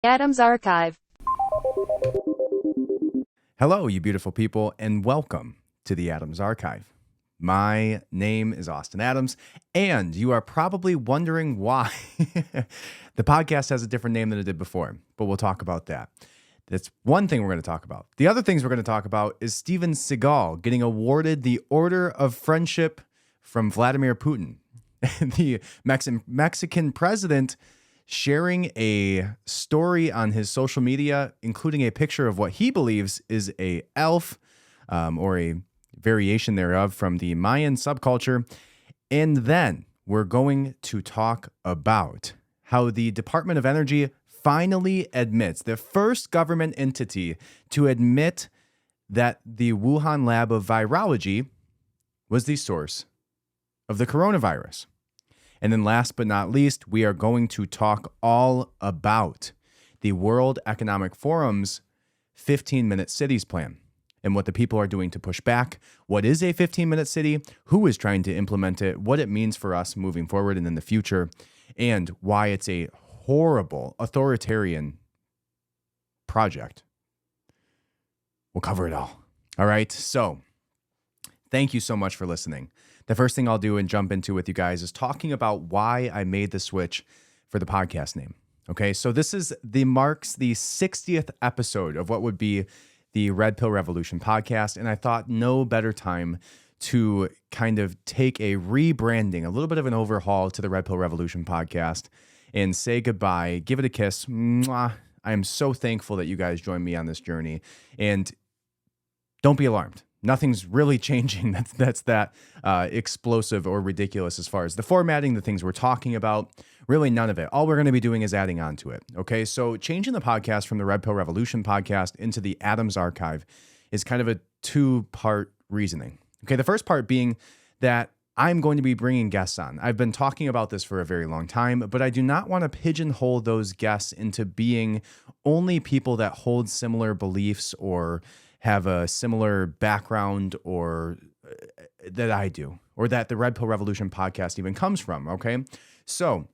Adams Archive. Hello, you beautiful people, and welcome to the Adams Archive. My name is Austin Adams, and you are probably wondering why the podcast has a different name than it did before, but we'll talk about that. That's one thing we're going to talk about. The other things we're going to talk about is Steven Seagal getting awarded the Order of Friendship from Vladimir Putin, the Mexican president sharing a story on his social media, including a picture of what he believes is a elf or a variation thereof from the Mayan subculture. And then we're going to talk about how the Department of Energy finally admits, the first government entity to admit that the Wuhan Lab of Virology was the source of the coronavirus. And then last but not least, we are going to talk all about the World Economic Forum's 15-minute cities plan and what the people are doing to push back. What is a 15-minute city? Who is trying to implement it? What it means for us moving forward and in the future, and why it's a horrible authoritarian project. We'll cover it all. All right. So thank you so much for listening. The first thing I'll do and jump into with you guys is talking about why I made the switch for the podcast name. Okay, so this marks the 60th episode of what would be the Red Pill Revolution podcast, and I thought no better time to kind of take a rebranding, a little bit of an overhaul to the Red Pill Revolution podcast and say goodbye, give it a kiss. Mwah. I am so thankful that you guys joined me on this journey, and don't be alarmed. Nothing's really changing that's that explosive or ridiculous as far as the formatting, the things we're talking about, really none of it. All we're going to be doing is adding on to it, okay? So changing the podcast from the Red Pill Revolution podcast into the Adams Archive is kind of a two-part reasoning, okay? The first part being that I'm going to be bringing guests on. I've been talking about this for a very long time, but I do not want to pigeonhole those guests into being only people that hold similar beliefs or have a similar background or that I do, or that the Red Pill Revolution podcast even comes from, okay? So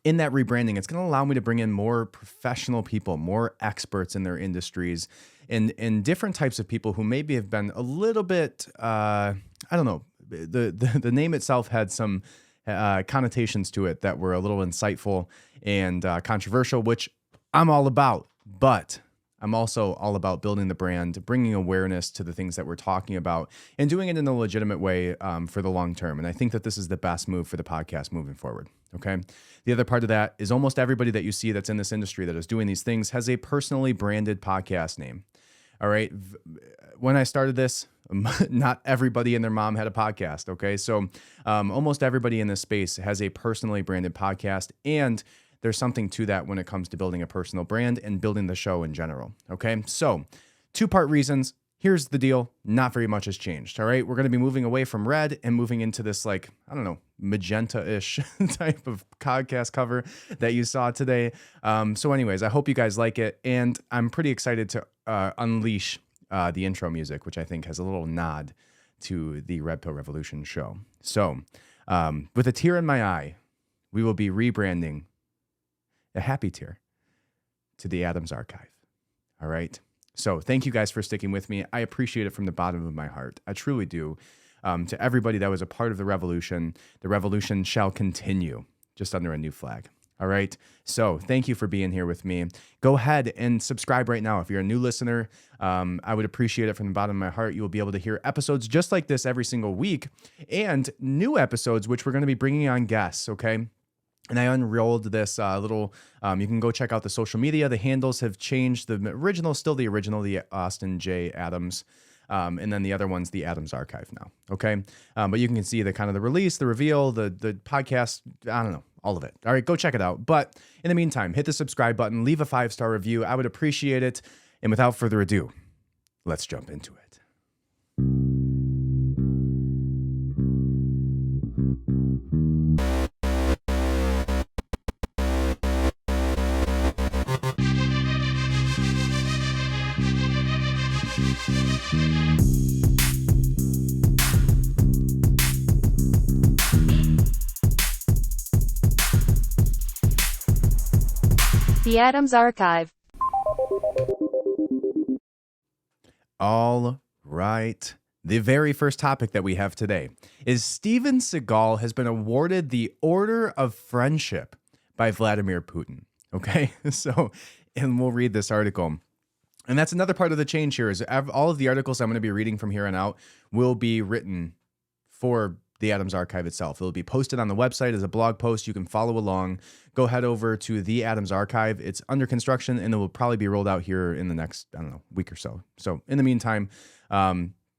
in that rebranding, it's going to allow me to bring in more professional people, more experts in their industries, and different types of people who maybe have been a little bit, I don't know, the name itself had some connotations to it that were a little insightful and controversial, which I'm all about, but I'm also all about building the brand, bringing awareness to the things that we're talking about, and doing it in a legitimate way for the long term. And I think that this is the best move for the podcast moving forward, okay? The other part of that is almost everybody that you see that's in this industry that is doing these things has a personally branded podcast name, all right? When I started this, not everybody and their mom had a podcast, okay? So almost everybody in this space has a personally branded podcast, and there's something to that when it comes to building a personal brand and building the show in general, okay? So two-part reasons. Here's the deal. Not very much has changed, all right? We're going to be moving away from red and moving into this, like, I don't know, magenta-ish type of podcast cover that you saw today. So anyways, I hope you guys like it, and I'm pretty excited to unleash the intro music, which I think has a little nod to the Red Pill Revolution show. So with a tear in my eye, we will be rebranding a happy tear to the Adams Archive. All right. So thank you guys for sticking with me. I appreciate it from the bottom of my heart. I truly do. To everybody that was a part of the revolution shall continue just under a new flag. All right. So thank you for being here with me. Go ahead and subscribe right now. If you're a new listener, I would appreciate it from the bottom of my heart. You will be able to hear episodes just like this every single week, and new episodes, which we're going to be bringing on guests. Okay. And I unrolled this little, you can go check out the social media. The handles have changed. The original, still the original, the Austin J. Adams. And then the other one's the Adams Archive now. Okay. But you can see the kind of the release, the reveal, the podcast, I don't know, all of it. All right, go check it out. But in the meantime, hit the subscribe button, leave a 5-star review. I would appreciate it. And without further ado, let's jump into it. The The Adams Archive. All right. The very first topic that we have today is Steven Seagal has been awarded the Order of Friendship by Vladimir Putin. Okay, and we'll read this article. And that's another part of the change here is all of the articles I'm going to be reading from here on out will be written for the Adams Archive itself. It'll be posted on the website as a blog post. You can follow along. Go head over to the Adams Archive. It's under construction and it will probably be rolled out here in the next, week or so. So in the meantime,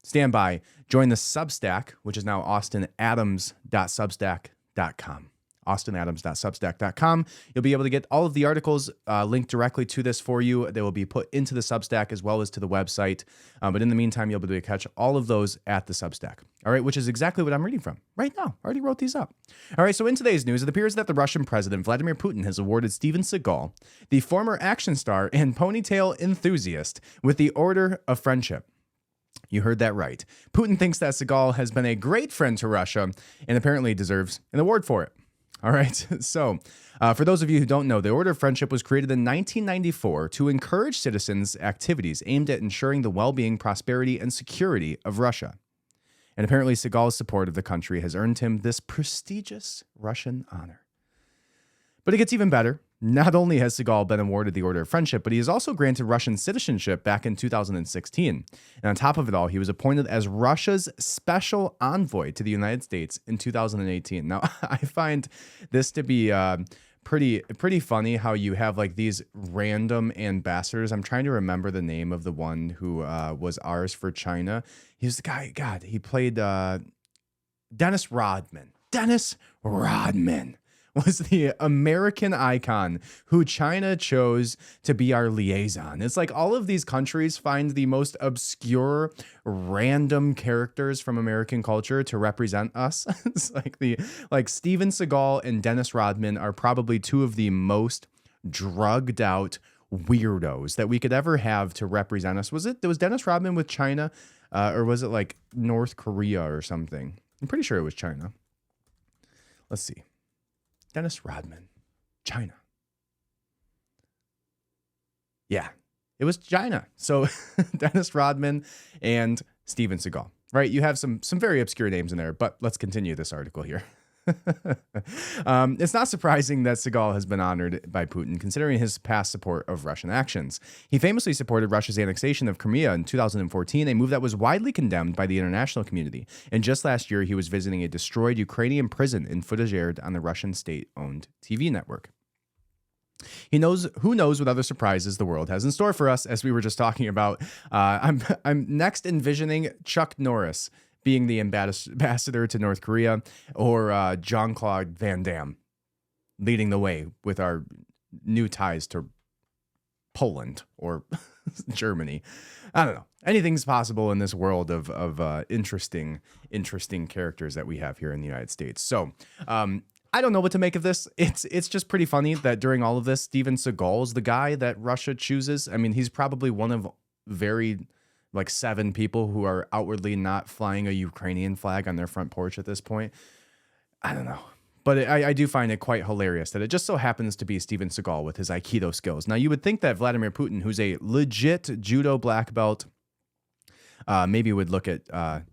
stand by. Join the Substack, which is now austinadams.substack.com. austinadams.substack.com. You'll be able to get all of the articles linked directly to this for you. They will be put into the Substack as well as to the website. But in the meantime, you'll be able to catch all of those at the Substack. All right, which is exactly what I'm reading from right now. I already wrote these up. All right, so in today's news, it appears that the Russian president, Vladimir Putin, has awarded Steven Seagal, the former action star and ponytail enthusiast, with the Order of Friendship. You heard that right. Putin thinks that Seagal has been a great friend to Russia and apparently deserves an award for it. All right. So for those of you who don't know, the Order of Friendship was created in 1994 to encourage citizens' activities aimed at ensuring the well-being, prosperity, and security of Russia. And apparently Seagal's support of the country has earned him this prestigious Russian honor. But it gets even better. Not only has Seagal been awarded the Order of Friendship, but he is also granted Russian citizenship back in 2016. And on top of it all, he was appointed as Russia's special envoy to the United States in 2018. Now, I find this to be pretty funny how you have like these random ambassadors. I'm trying to remember the name of the one who was ours for China. He was the guy, God, he played Dennis Rodman. Dennis Rodman was the American icon who China chose to be our liaison. It's like all of these countries find the most obscure, random characters from American culture to represent us. It's like Steven Seagal and Dennis Rodman are probably two of the most drugged out weirdos that we could ever have to represent us. Was Dennis Rodman with China or was it like North Korea or something? I'm pretty sure it was China. Let's see. Dennis Rodman, China. Yeah, it was China. So Dennis Rodman and Steven Seagal, right? You have some very obscure names in there, but let's continue this article here. It's not surprising that Seagal has been honored by Putin, considering his past support of Russian actions. He famously supported Russia's annexation of Crimea in 2014, a move that was widely condemned by the international community. And just last year, he was visiting a destroyed Ukrainian prison in footage aired on the Russian state-owned TV network. Who knows what other surprises the world has in store for us, as we were just talking about. I'm next envisioning Chuck Norris being the ambassador to North Korea, or Jean-Claude Van Damme leading the way with our new ties to Poland or Germany. I don't know. Anything's possible in this world of interesting characters that we have here in the United States. So I don't know what to make of this. It's just pretty funny that during all of this, Steven Seagal is the guy that Russia chooses. I mean, he's probably one of like 7 people who are outwardly not flying a Ukrainian flag on their front porch at this point. I don't know. But I do find it quite hilarious that it just so happens to be Steven Seagal with his Aikido skills. Now, you would think that Vladimir Putin, who's a legit judo black belt, maybe would look at, the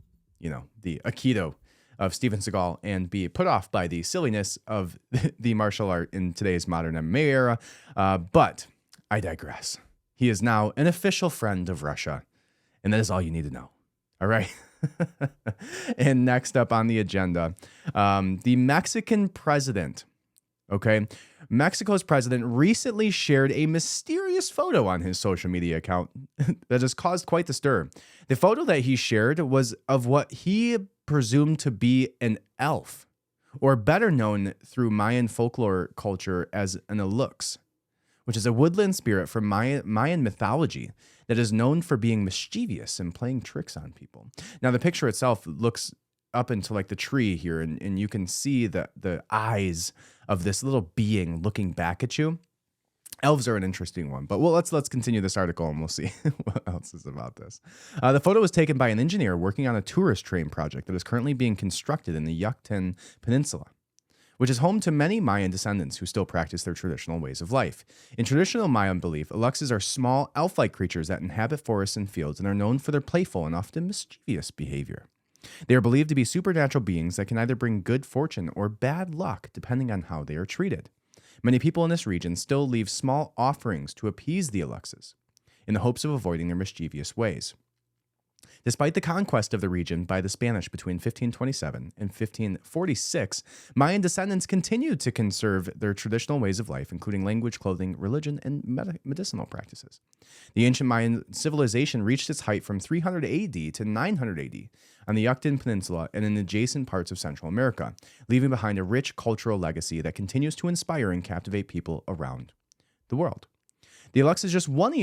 Aikido of Steven Seagal and be put off by the silliness of the martial art in today's modern MMA era. But I digress. He is now an official friend of Russia. And that is all you need to know. All right. And next up on the agenda, the Mexican president. Okay. Mexico's president recently shared a mysterious photo on his social media account that has caused quite the stir. The photo that he shared was of what he presumed to be an elf, or better known through Mayan folklore culture as an alux, which is a woodland spirit from Mayan mythology that is known for being mischievous and playing tricks on people. Now, the picture itself looks up into like the tree here, and you can see the eyes of this little being looking back at you. Elves are an interesting one, but let's continue this article and we'll see what else is about this. The photo was taken by an engineer working on a tourist train project that is currently being constructed in the Yucatan Peninsula. which is home to many Mayan descendants who still practice their traditional ways of life. In traditional Mayan belief, Aluxes are small, elf-like creatures that inhabit forests and fields and are known for their playful and often mischievous behavior. They are believed to be supernatural beings that can either bring good fortune or bad luck, depending on how they are treated. Many people in this region still leave small offerings to appease the Aluxes, in the hopes of avoiding their mischievous ways. Despite the conquest of the region by the Spanish between 1527 and 1546, Mayan descendants continued to conserve their traditional ways of life, including language, clothing, religion, and medicinal practices. The ancient Mayan civilization reached its height from 300 AD to 900 AD on the Yucatan Peninsula and in adjacent parts of Central America, leaving behind a rich cultural legacy that continues to inspire and captivate people around the world. The Alux is just one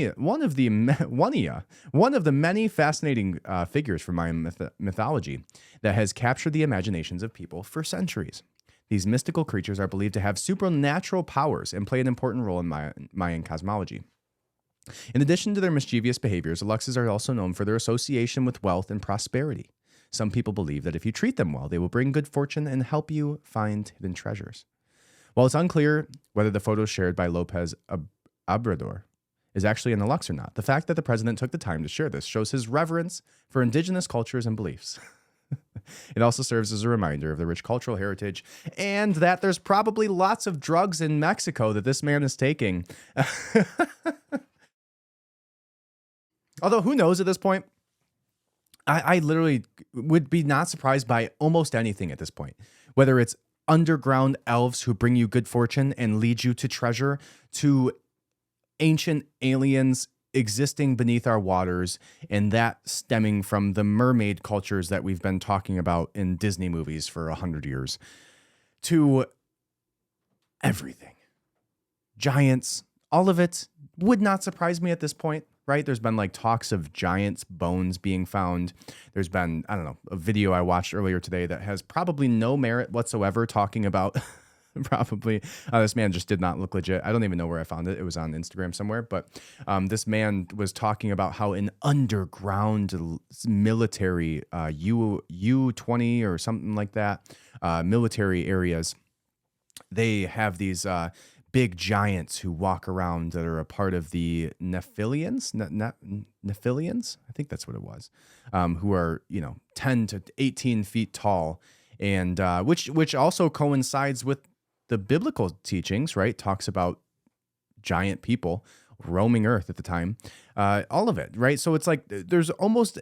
of the many fascinating figures from Mayan mythology that has captured the imaginations of people for centuries. These mystical creatures are believed to have supernatural powers and play an important role in Mayan cosmology. In addition to their mischievous behaviors, Aluxes are also known for their association with wealth and prosperity. Some people believe that if you treat them well, they will bring good fortune and help you find hidden treasures. While it's unclear whether the photos shared by Lopez Obrador is actually an Alux or not, the fact that the president took the time to share this shows his reverence for indigenous cultures and beliefs. It also serves as a reminder of the rich cultural heritage and that there's probably lots of drugs in Mexico that this man is taking. Although, who knows at this point? I literally would be not surprised by almost anything at this point, whether it's underground elves who bring you good fortune and lead you to treasure, to ancient aliens existing beneath our waters, and that stemming from the mermaid cultures that we've been talking about in Disney movies for 100 years, to everything. Giants, all of it would not surprise me at this point, right? There's been like talks of giants' bones being found. There's been, I don't know, a video I watched earlier today that has probably no merit whatsoever talking about probably this man just did not look legit. I don't even know where I found it. It was on Instagram somewhere, but this man was talking about how in underground military U-20 or something like that, military areas, they have these big giants who walk around that are a part of the Nephilians, Nephilians, I think that's what it was, who are 10 to 18 feet tall, and which also coincides with the biblical teachings, right? Talks about giant people roaming Earth at the time, all of it, right? So it's like there's almost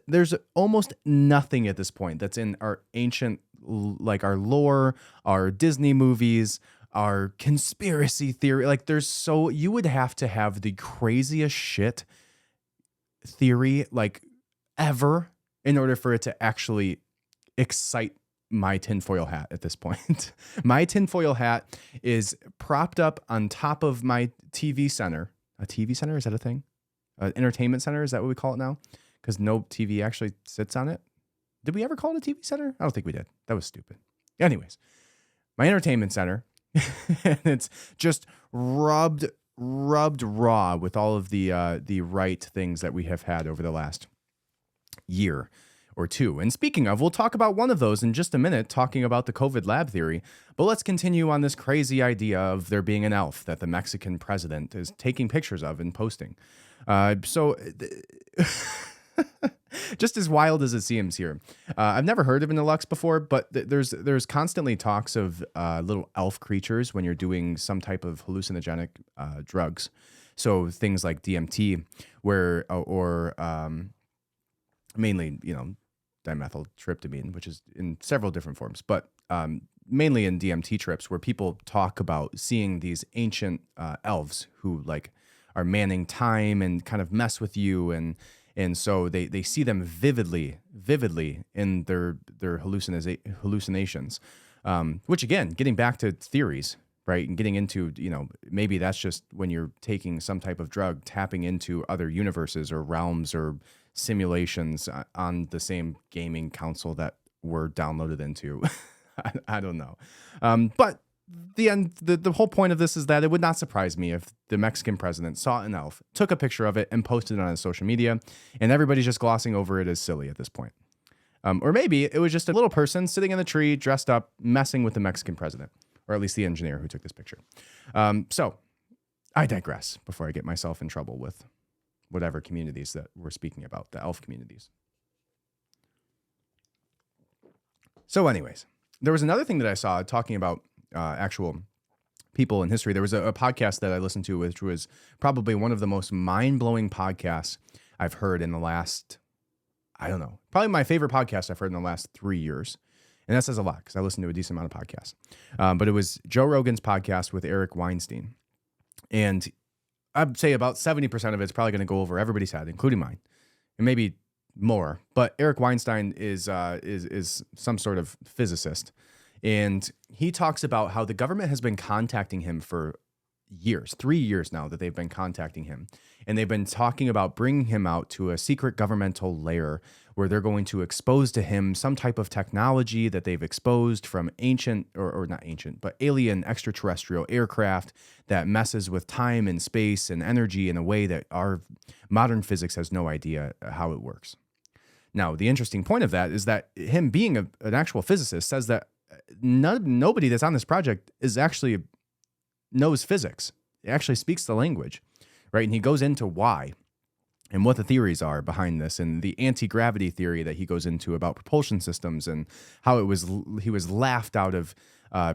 nothing at this point that's in our ancient, like our lore, our Disney movies, our conspiracy theory. Like you would have to have the craziest shit theory like ever in order for it to actually excite my tinfoil hat at this point. My tinfoil hat is propped up on top of my TV center. A TV center? Is that a thing? Entertainment center? Is that what we call it now? Because no TV actually sits on it. Did we ever call it a TV center? I don't think we did. That was stupid. Anyways, my entertainment center, and it's just rubbed raw with all of the right things that we have had over the last year or two. And speaking of, we'll talk about one of those in just a minute, talking about the COVID lab theory. But let's continue on this crazy idea of there being an elf that the Mexican president is taking pictures of and posting. Just as wild as it seems here. I've never heard of an Alux before, but there's constantly talks of little elf creatures when you're doing some type of hallucinogenic drugs. So things like DMT, or mainly, dimethyltryptamine, which is in several different forms, but mainly in DMT trips, where people talk about seeing these ancient elves who like are manning time and kind of mess with you, and so they see them vividly in their hallucinations, which again, getting back to theories, right, and getting into, maybe that's just when you're taking some type of drug, tapping into other universes or realms or simulations on the same gaming console that we're downloaded into. I don't know. But the whole point of this is that it would not surprise me if the Mexican president saw an elf, took a picture of it, and posted it on his social media, and everybody's just glossing over it as silly at this point. Or maybe it was just a little person sitting in the tree, dressed up, messing with the Mexican president. or at least the engineer who took this picture. So I digress before I get myself in trouble with whatever communities that we're speaking about, the elf communities. So anyways, there was another thing that I saw talking about actual people in history. There was a podcast that I listened to, which was probably one of the most mind-blowing podcasts I've heard in the last, I don't know, probably my favorite podcast I've heard in the last 3 years. And that says a lot because I listen to a decent amount of podcasts. But it was Joe Rogan's podcast with Eric Weinstein. And I'd say about 70% of it's probably going to go over everybody's head, including mine, and maybe more. But Eric Weinstein is some sort of physicist. And he talks about how the government has been contacting him for years, 3 years now that they've been contacting him. And they've been talking about bringing him out to a secret governmental lair where they're going to expose to him some type of technology that they've exposed from ancient, or not ancient, but alien extraterrestrial aircraft that messes with time and space and energy in a way that our modern physics has no idea how it works. Now, the interesting point of that is that him being an actual physicist says that nobody that's on this project is actually knows physics. It actually speaks the language, right? And he goes into why and what the theories are behind this, and the anti-gravity theory that he goes into about propulsion systems, and how he was laughed out of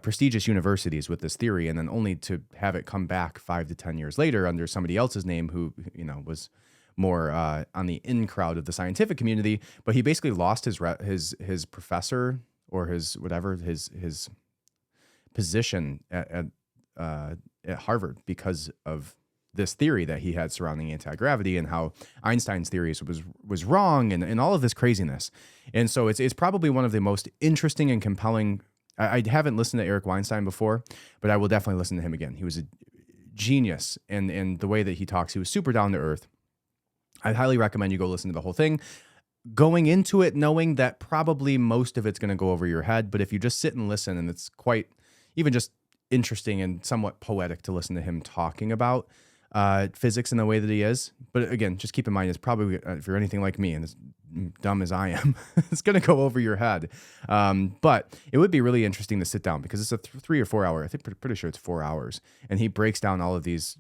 prestigious universities with this theory, and then only to have it come back 5 to 10 years later under somebody else's name who was more on the in crowd of the scientific community. But he basically lost his professor, or his position at Harvard because of this theory that he had surrounding anti-gravity, and how Einstein's theories was wrong, and all of this craziness. And so it's probably one of the most interesting and compelling. I haven't listened to Eric Weinstein before, but I will definitely listen to him again. He was a genius, and the way that he talks, he was super down to earth. I'd highly recommend you go listen to the whole thing. Going into it knowing that probably most of it's going to go over your head, but if you just sit and listen, and it's quite even just interesting and somewhat poetic to listen to him talking about physics in the way that he is. But again, just keep in mind, it's probably, if you're anything like me and as dumb as I am, it's going to go over your head. But it would be really interesting to sit down, because it's a 3 or 4 hour, I think pretty sure it's 4 hours. And he breaks down all of these,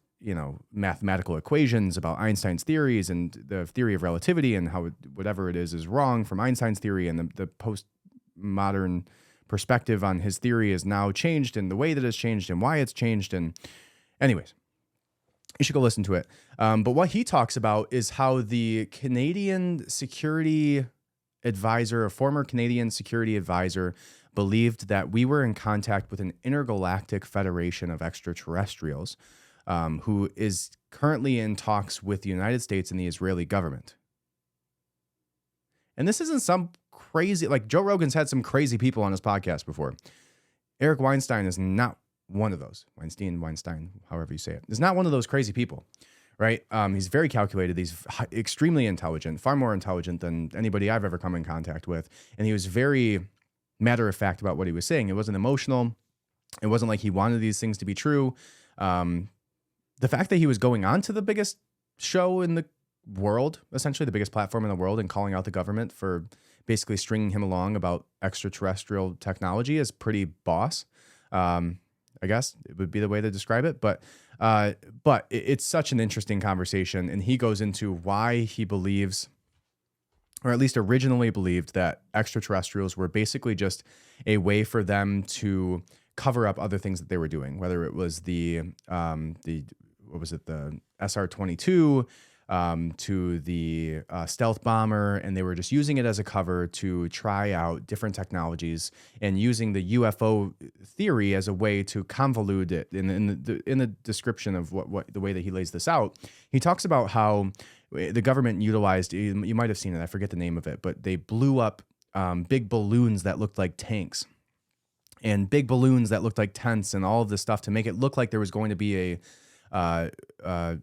mathematical equations about Einstein's theories and the theory of relativity, and how whatever it is wrong from Einstein's theory, and the postmodern perspective on his theory is now changed, and the way that it's changed and why it's changed. And anyways, you should go listen to it. But what he talks about is how the Canadian security advisor, a former Canadian security advisor, believed that we were in contact with an intergalactic federation of extraterrestrials, who is currently in talks with the United States and the Israeli government. And this isn't some crazy, like Joe Rogan's had some crazy people on his podcast before. Eric Weinstein is not one of those. Weinstein, however you say it, is not one of those crazy people, right? He's very calculated. He's extremely intelligent, far more intelligent than anybody I've ever come in contact with. And he was very matter of fact about what he was saying. It wasn't emotional. It wasn't like he wanted these things to be true. The fact that he was going on to the biggest show in the world, essentially the biggest platform in the world, and calling out the government for basically stringing him along about extraterrestrial technology is pretty boss. I guess it would be the way to describe it. But it's such an interesting conversation. And he goes into why he believes, or at least originally believed, that extraterrestrials were basically just a way for them to cover up other things that they were doing, whether it was the SR-22 to the stealth bomber, and they were just using it as a cover to try out different technologies, and using the UFO theory as a way to convolute it. In the description of what the way that he lays this out, he talks about how the government utilized, you might have seen it, I forget the name of it, but they blew up big balloons that looked like tanks, and big balloons that looked like tents, and all of this stuff to make it look like there was going to be a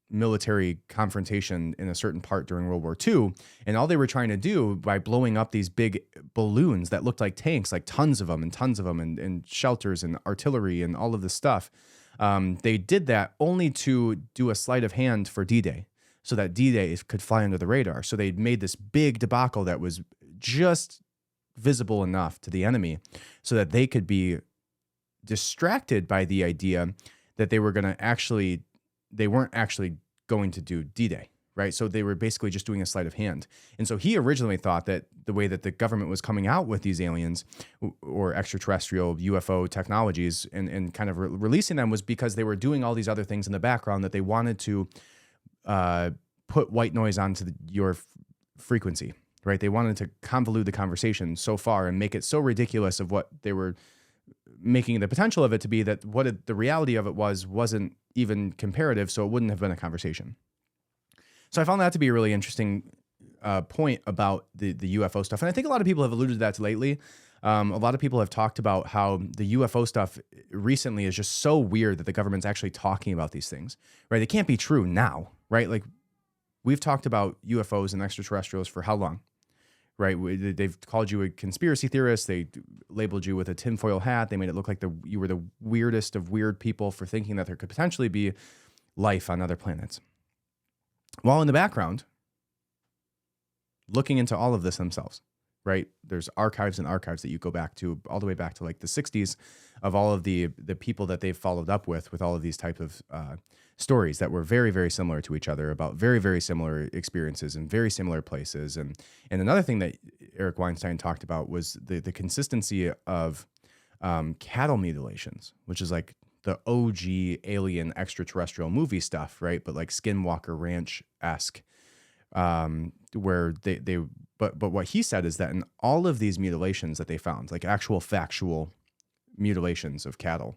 military confrontation in a certain part during World War II. And all they were trying to do by blowing up these big balloons that looked like tanks, like tons of them, and shelters and artillery and all of this stuff, they did that only to do a sleight of hand for D-Day, so that D-Day could fly under the radar. So they made this big debacle that was just visible enough to the enemy so that they could be distracted by the idea that they weren't actually going to do D-Day, right? So they were basically just doing a sleight of hand. And so he originally thought that the way that the government was coming out with these aliens or extraterrestrial UFO technologies and kind of releasing them was because they were doing all these other things in the background that they wanted to put white noise onto your frequency, right? They wanted to convolute the conversation so far and make it so ridiculous of what they were making the potential of it to be that the reality of it wasn't even comparative, so it wouldn't have been a conversation. So I found that to be a really interesting point about the UFO stuff. And I think a lot of people have alluded to that lately. A lot of people have talked about how the UFO stuff recently is just so weird that the government's actually talking about these things, right? It can't be true now, right? Like we've talked about UFOs and extraterrestrials for how long? Right, they've called you a conspiracy theorist. They labeled you with a tinfoil hat. They made it look like you were the weirdest of weird people for thinking that there could potentially be life on other planets. While in the background, looking into all of this themselves, right? There's archives and archives that you go back to all the way back to like the 60s of all of the people that they've followed up with all of these type of stories that were very, very similar to each other about very, very similar experiences in very similar places. And another thing that Eric Weinstein talked about was the consistency of cattle mutilations, which is like the OG alien extraterrestrial movie stuff, right? But like Skinwalker Ranch-esque, where but what he said is that in all of these mutilations that they found, like actual factual mutilations of cattle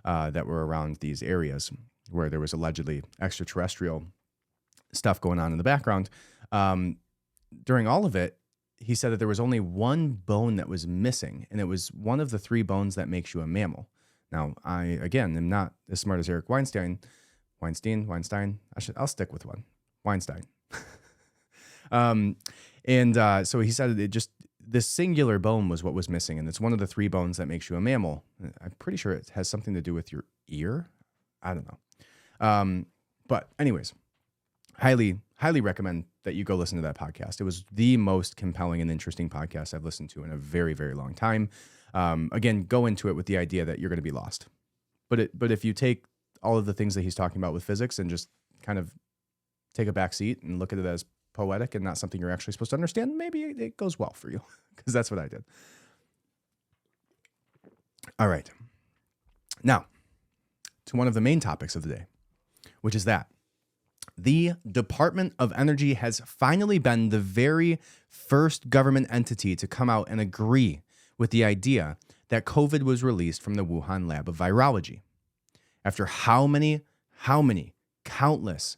that were around these areas where there was allegedly extraterrestrial stuff going on in the background, during all of it, he said that there was only one bone that was missing, and it was one of the three bones that makes you a mammal. Now, I, again, am not as smart as Eric Weinstein. I'll stick with one. Weinstein. So he said this singular bone was what was missing, and it's one of the three bones that makes you a mammal. I'm pretty sure it has something to do with your ear. I don't know. But anyways, highly recommend that you go listen to that podcast. It was the most compelling and interesting podcast I've listened to in a very, very long time. Again, go into it with the idea that you're going to be lost. But if you take all of the things that he's talking about with physics and just kind of take a back seat and look at it as poetic and not something you're actually supposed to understand, maybe it goes well for you, because that's what I did. All right. Now, to one of the main topics of the day, which is that the Department of Energy has finally been the very first government entity to come out and agree with the idea that COVID was released from the Wuhan Lab of Virology. After how many countless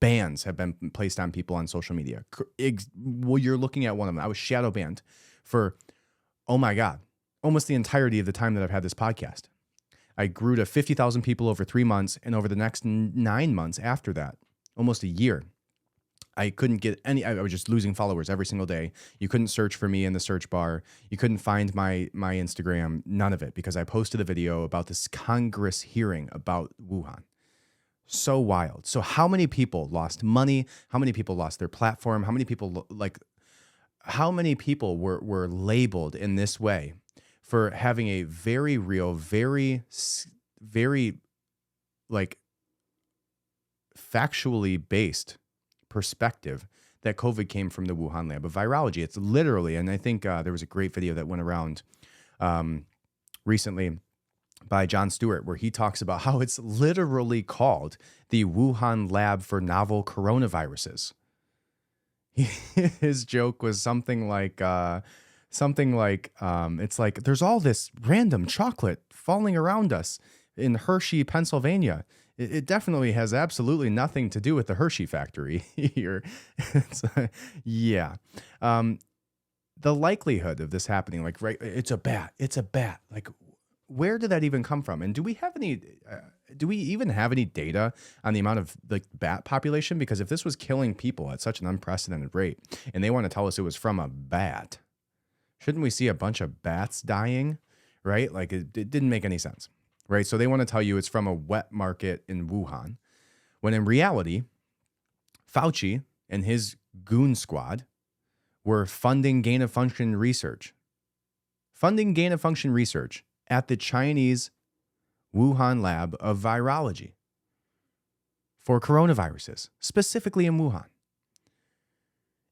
bans have been placed on people on social media. Well, you're looking at one of them. I was shadow banned for, oh my God, almost the entirety of the time that I've had this podcast. I grew to 50,000 people over 3 months, and over the next 9 months after that, almost a year, I couldn't get any. I was just losing followers every single day. You couldn't search for me in the search bar. You couldn't find my Instagram, none of it, because I posted a video about this Congress hearing about Wuhan. So wild. So how many people lost money? How many people lost their platform? How many people were labeled in this way for having a very real, very, very like factually based perspective that COVID came from the Wuhan Lab of Virology. It's literally, and I think there was a great video that went around recently by Jon Stewart, where he talks about how it's literally called the Wuhan Lab for Novel Coronaviruses. His joke was something like, it's like, there's all this random chocolate falling around us in Hershey, Pennsylvania. It definitely has absolutely nothing to do with the Hershey factory here. Yeah. The likelihood of this happening, like, right, it's a bat. Like, where did that even come from? And do we even have any data on the amount of like bat population? Because if this was killing people at such an unprecedented rate, and they want to tell us it was from a bat, shouldn't we see a bunch of bats dying, right? Like it didn't make any sense, right? So they want to tell you it's from a wet market in Wuhan, when in reality, Fauci and his goon squad were funding gain-of-function research at the Chinese Wuhan Lab of Virology for coronaviruses, specifically in Wuhan.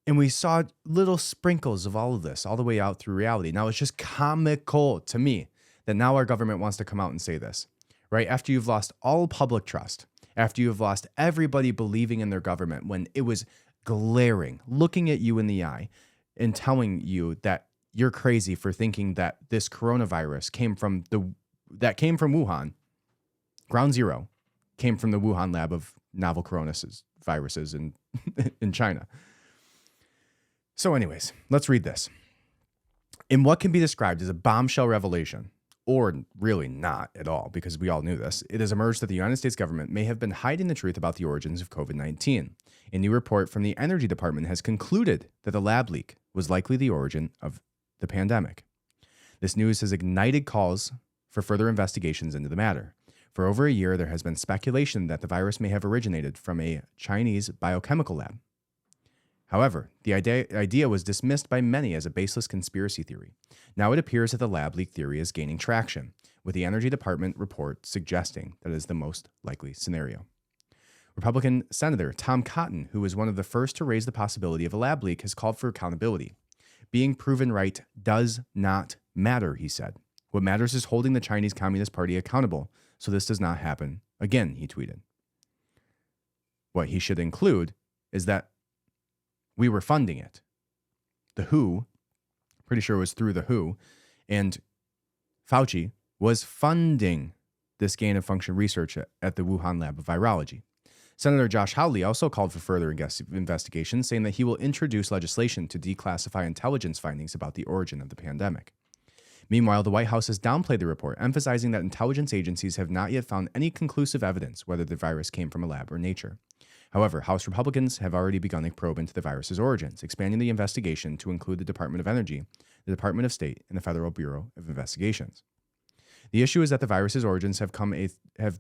And we saw little sprinkles of all of this all the way out through reality. Now, it's just comical to me that now our government wants to come out and say this, right? After you've lost all public trust, after you've lost everybody believing in their government, when it was glaring, looking at you in the eye and telling you that you're crazy for thinking that this coronavirus came from Wuhan, ground zero, came from the Wuhan lab of novel coronaviruses in China. So anyways, let's read this. In what can be described as a bombshell revelation, or really not at all, because we all knew this, it has emerged that the United States government may have been hiding the truth about the origins of COVID-19. A new report from the Energy Department has concluded that the lab leak was likely the origin of the pandemic. This news has ignited calls for further investigations into the matter. For over a year, there has been speculation that the virus may have originated from a Chinese biochemical lab. However, the idea was dismissed by many as a baseless conspiracy theory. Now it appears that the lab leak theory is gaining traction, with the Energy Department report suggesting that it is the most likely scenario. Republican Senator Tom Cotton, who was one of the first to raise the possibility of a lab leak, has called for accountability. Being proven right does not matter, he said. What matters is holding the Chinese Communist Party accountable so this does not happen again, he tweeted. What he should include is that we were funding it. The WHO, pretty sure it was through the WHO, and Fauci was funding this gain-of-function research at the Wuhan Lab of Virology. Senator Josh Hawley also called for further investigation, saying that he will introduce legislation to declassify intelligence findings about the origin of the pandemic. Meanwhile, the White House has downplayed the report, emphasizing that intelligence agencies have not yet found any conclusive evidence whether the virus came from a lab or nature. However, House Republicans have already begun a probe into the virus's origins, expanding the investigation to include the Department of Energy, the Department of State, and the Federal Bureau of Investigations. The issue is that the virus's origins have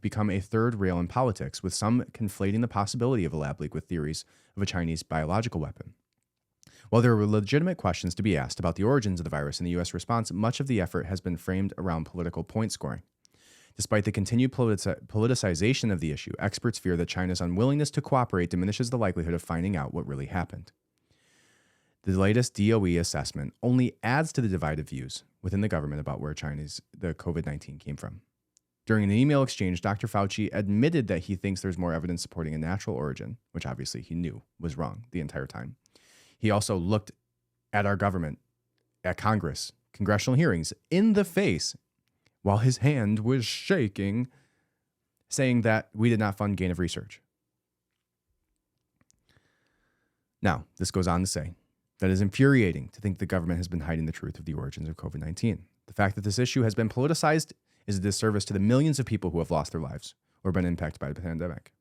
become a third rail in politics, with some conflating the possibility of a lab leak with theories of a Chinese biological weapon. While there are legitimate questions to be asked about the origins of the virus and the U.S. response, much of the effort has been framed around political point scoring. Despite the continued politicization of the issue, experts fear that China's unwillingness to cooperate diminishes the likelihood of finding out what really happened. The latest DOE assessment only adds to the divided views within the government about where the COVID-19 came from. During an email exchange, Dr. Fauci admitted that he thinks there's more evidence supporting a natural origin, which obviously he knew was wrong the entire time. He also looked at our government, at Congress, congressional hearings, in the face while his hand was shaking, saying that we did not fund gain of research. Now, this goes on to say that it is infuriating to think the government has been hiding the truth of the origins of COVID-19. The fact that this issue has been politicized is a disservice to the millions of people who have lost their lives or been impacted by the pandemic.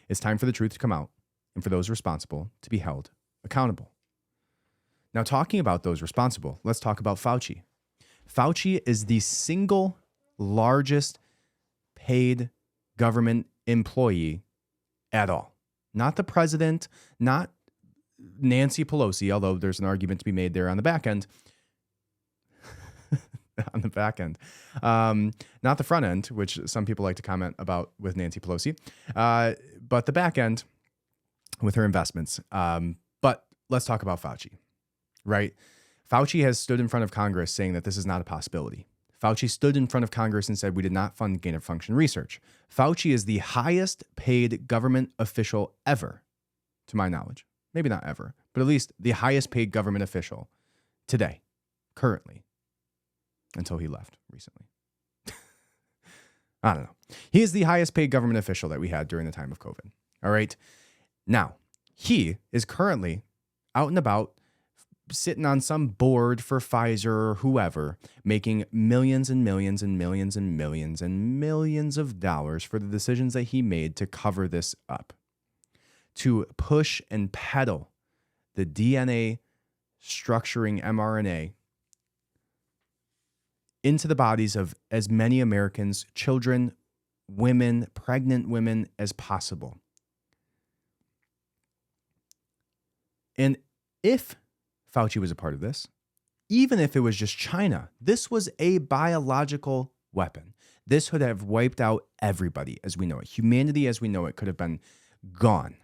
It's time for the truth to come out and for those responsible to be held accountable. Now, talking about those responsible, let's talk about Fauci. Fauci is the single largest paid government employee at all. Not the president, not Nancy Pelosi, although there's an argument to be made there on the back end. On the back end. Not the front end, which some people like to comment about with Nancy Pelosi, but the back end with her investments. But let's talk about Fauci, right? Fauci has stood in front of Congress saying that this is not a possibility. Fauci stood in front of Congress and said we did not fund gain-of-function research. Fauci is the highest paid government official ever, to my knowledge. Maybe not ever, but at least the highest paid government official today, currently, until he left recently. I don't know. He is the highest paid government official that we had during the time of COVID. All right. Now, he is currently out and about, sitting on some board for Pfizer or whoever, making millions and millions and millions and millions and millions of dollars for the decisions that he made to cover this up, to push and peddle the DNA structuring mRNA into the bodies of as many Americans, children, women, pregnant women as possible. And if Fauci was a part of this, even if it was just China, this was a biological weapon. This would have wiped out everybody as we know it. Humanity as we know it could have been gone.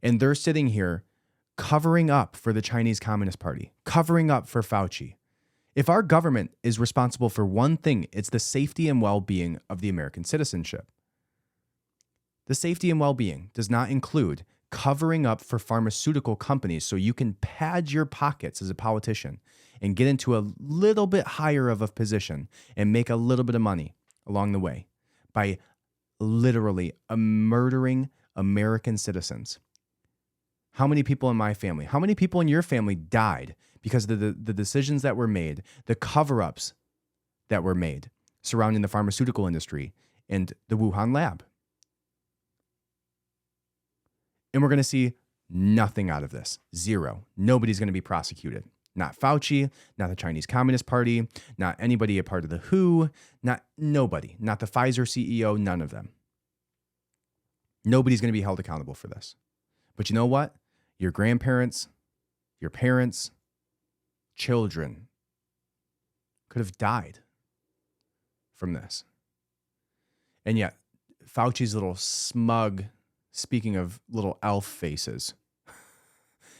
And they're sitting here covering up for the Chinese Communist Party, covering up for Fauci. If our government is responsible for one thing, it's the safety and well-being of the American citizenship. The safety and well-being does not include covering up for pharmaceutical companies so you can pad your pockets as a politician and get into a little bit higher of a position and make a little bit of money along the way by literally murdering American citizens. How many people in my family, how many people in your family died because of the decisions that were made, the cover-ups that were made surrounding the pharmaceutical industry and the Wuhan lab? And we're going to see nothing out of this. Zero. Nobody's going to be prosecuted. Not Fauci, not the Chinese Communist Party, not anybody a part of the WHO, nobody, not the Pfizer CEO, none of them. Nobody's going to be held accountable for this. But you know what? Your grandparents, your parents, children could have died from this. And yet, Fauci's little smug, speaking of little elf faces,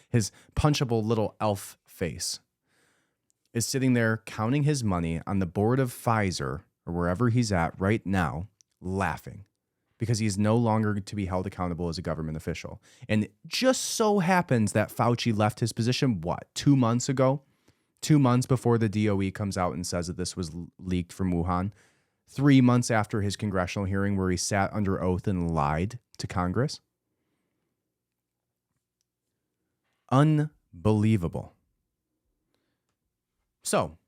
his punchable little elf face is sitting there counting his money on the board of Pfizer or wherever he's at right now, laughing because he's no longer to be held accountable as a government official. And it just so happens that Fauci left his position, 2 months ago? 2 months before the DOE comes out and says that this was leaked from Wuhan. 3 months after his congressional hearing where he sat under oath and lied to Congress. Unbelievable. So,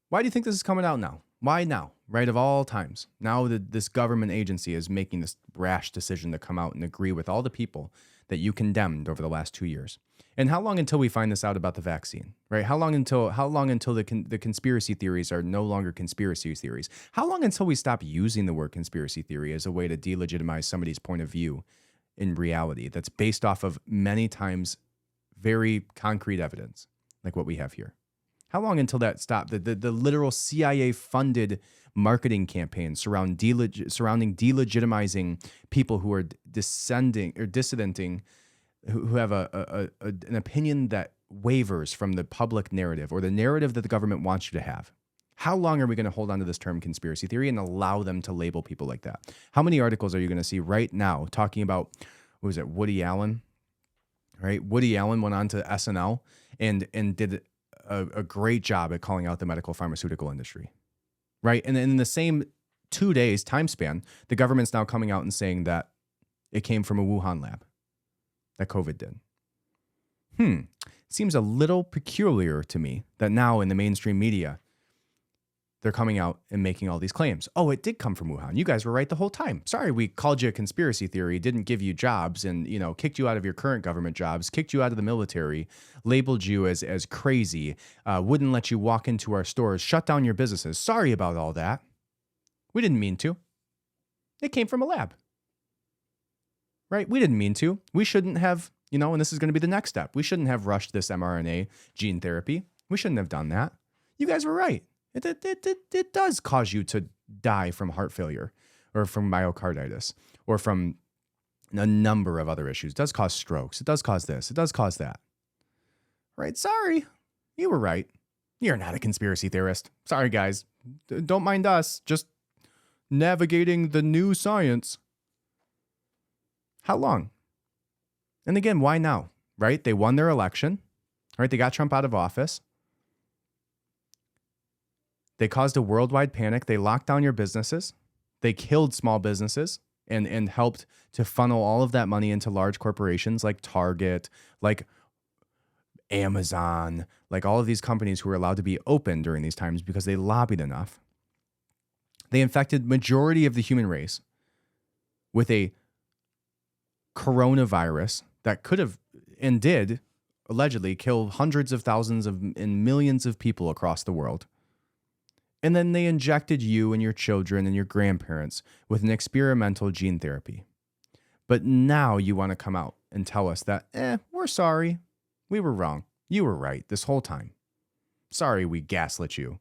why do you think this is coming out now? Why now, right, of all times? Now that this government agency is making this rash decision to come out and agree with all the people that you condemned over the last 2 years. And how long until we find this out about the vaccine, right? How long until the conspiracy theories are no longer conspiracy theories? How long until we stop using the word conspiracy theory as a way to delegitimize somebody's point of view in reality that's based off of many times very concrete evidence like what we have here? How long until that stops? The literal CIA-funded marketing campaign surrounding delegitimizing people who are dissidenting, who have an opinion that wavers from the public narrative or the narrative that the government wants you to have. How long are we going to hold on to this term conspiracy theory and allow them to label people like that? How many articles are you going to see right now talking about, what was it, Woody Allen? Right? Woody Allen went on to SNL and did a great job at calling out the medical pharmaceutical industry. Right? And in the same 2 days time span, the government's now coming out and saying that it came from a Wuhan lab, that COVID did. Seems a little peculiar to me that now in the mainstream media, they're coming out and making all these claims. Oh, it did come from Wuhan. You guys were right the whole time. Sorry, we called you a conspiracy theory, didn't give you jobs and, kicked you out of your current government jobs, kicked you out of the military, labeled you as crazy, wouldn't let you walk into our stores, shut down your businesses. Sorry about all that. We didn't mean to. It came from a lab. Right? We didn't mean to. We shouldn't have, and this is going to be the next step. We shouldn't have rushed this mRNA gene therapy. We shouldn't have done that. You guys were right. It does cause you to die from heart failure or from myocarditis or from a number of other issues. It does cause strokes. It does cause this. It does cause that. Right? Sorry. You were right. You're not a conspiracy theorist. Sorry, guys. Don't mind us. Just navigating the new science. How long? And again, why now? Right? They won their election. Right? They got Trump out of office. They caused a worldwide panic. They locked down your businesses. They killed small businesses and helped to funnel all of that money into large corporations like Target, like Amazon, like all of these companies who were allowed to be open during these times because they lobbied enough. They infected majority of the human race with a coronavirus that could have and did allegedly kill hundreds of thousands and millions of people across the world. And then they injected you and your children and your grandparents with an experimental gene therapy. But now you want to come out and tell us that, we're sorry. We were wrong. You were right this whole time. sorry we gaslit you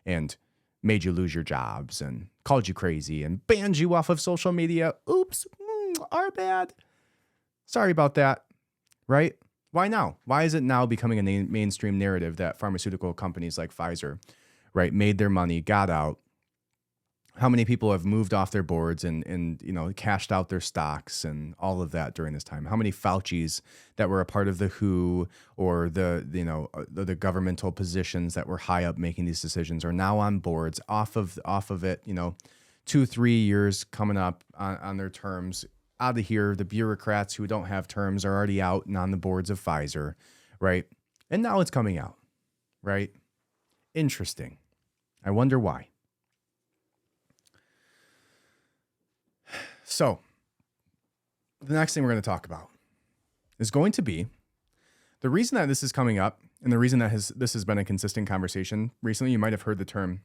and made you lose your jobs and called you crazy and banned you off of social media. Oops, our bad. Sorry about that, right? Why now? Why is it now becoming a mainstream narrative that pharmaceutical companies like Pfizer, right, made their money, got out? How many people have moved off their boards and cashed out their stocks and all of that during this time? How many Faucis that were a part of the WHO or the governmental positions that were high up making these decisions are now on boards off of it? 2-3 years coming up on their terms, out of here. The bureaucrats who don't have terms are already out and on the boards of Pfizer, right? And now it's coming out, right? Interesting. I wonder why. So, the next thing we're going to talk about is going to be the reason that this is coming up, and the reason that this has been a consistent conversation recently. You might have heard the term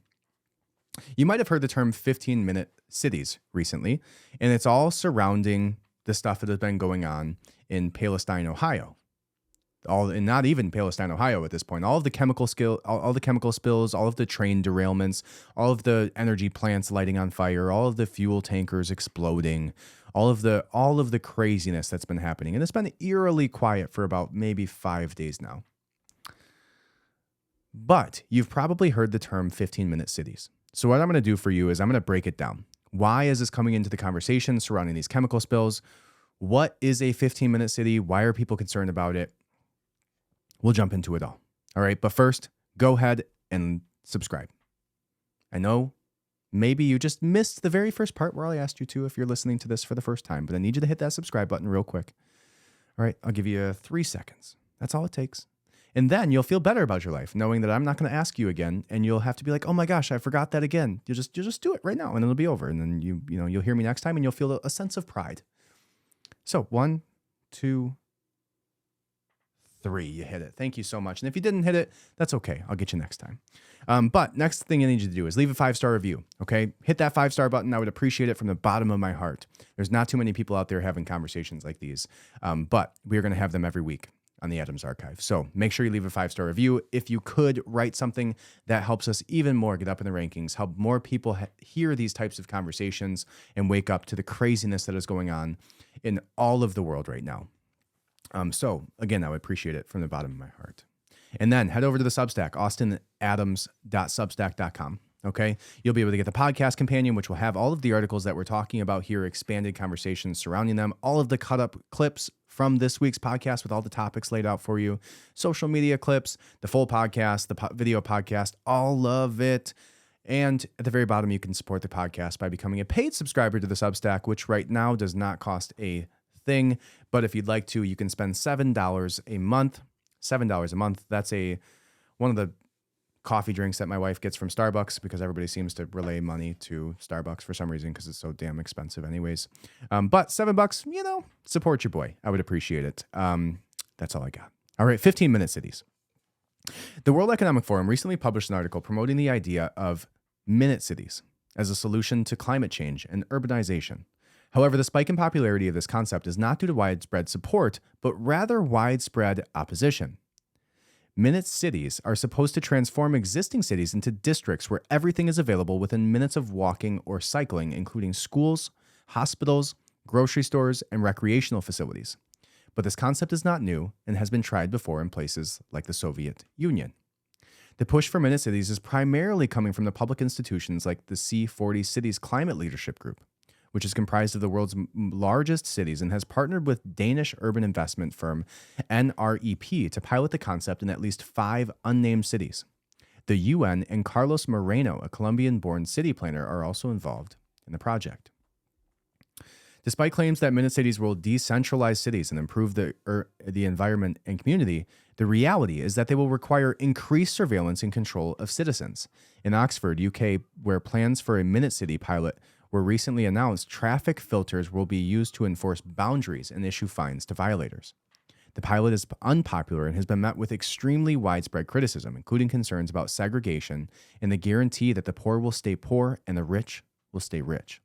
15-minute cities recently, and it's all surrounding the stuff that has been going on in Palestine, Ohio. And not even Palestine, Ohio at this point. All of the chemical spills, all of the train derailments, all of the energy plants lighting on fire, all of the fuel tankers exploding, all of the craziness that's been happening. And it's been eerily quiet for about maybe 5 days now. But you've probably heard the term 15-minute cities. So what I'm going to do for you is I'm going to break it down. Why is this coming into the conversation surrounding these chemical spills? What is a 15-minute city? Why are people concerned about it? We'll jump into it all. All right. But first, go ahead and subscribe. I know maybe you just missed the very first part where I asked you to if you're listening to this for the first time, but I need you to hit that subscribe button real quick. All right. I'll give you 3 seconds. That's all it takes. And then you'll feel better about your life knowing that I'm not going to ask you again, and you'll have to be like, oh my gosh, I forgot that again. You'll just do it right now and it'll be over. And then you'll hear me next time and you'll feel a sense of pride. So 1, 2, 3, you hit it. Thank you so much. And if you didn't hit it, that's okay. I'll get you next time. But next thing I need you to do is leave a 5-star review. Okay. Hit that 5-star button. I would appreciate it from the bottom of my heart. There's not too many people out there having conversations like these. But we are going to have them every week on the Adams Archive. So make sure you leave a 5-star review. If you could write something that helps us even more get up in the rankings, help more people hear these types of conversations and wake up to the craziness that is going on in all of the world right now. So again, I would appreciate it from the bottom of my heart. And then head over to the Substack, austinadams.substack.com. Okay. You'll be able to get the podcast companion, which will have all of the articles that we're talking about here, expanded conversations surrounding them, all of the cut up clips from this week's podcast with all the topics laid out for you, social media clips, the full podcast, the video podcast, all of it. And at the very bottom, you can support the podcast by becoming a paid subscriber to the Substack, which right now does not cost a thing. But if you'd like to, you can spend $7 a month. $7 a month. That's one of the coffee drinks that my wife gets from Starbucks, because everybody seems to relay money to Starbucks for some reason because it's so damn expensive anyways. But $7, support your boy. I would appreciate it. That's all I got. All right, 15-minute cities. The World Economic Forum recently published an article promoting the idea of minute cities as a solution to climate change and urbanization. However, the spike in popularity of this concept is not due to widespread support, but rather widespread opposition. Minute cities are supposed to transform existing cities into districts where everything is available within minutes of walking or cycling, including schools, hospitals, grocery stores, and recreational facilities. But this concept is not new and has been tried before in places like the Soviet Union. The push for minute cities is primarily coming from the public institutions like the C40 Cities Climate Leadership Group, which is comprised of the world's largest cities and has partnered with Danish urban investment firm NREP to pilot the concept in at least 5 unnamed cities. The UN and Carlos Moreno, a Colombian-born city planner, are also involved in the project. Despite claims that minute cities will decentralize cities and improve the environment and community, the reality is that they will require increased surveillance and control of citizens. In Oxford, UK, where plans for a minute city pilot were recently announced, traffic filters will be used to enforce boundaries and issue fines to violators. The pilot is unpopular and has been met with extremely widespread criticism, including concerns about segregation and the guarantee that the poor will stay poor and the rich will stay rich.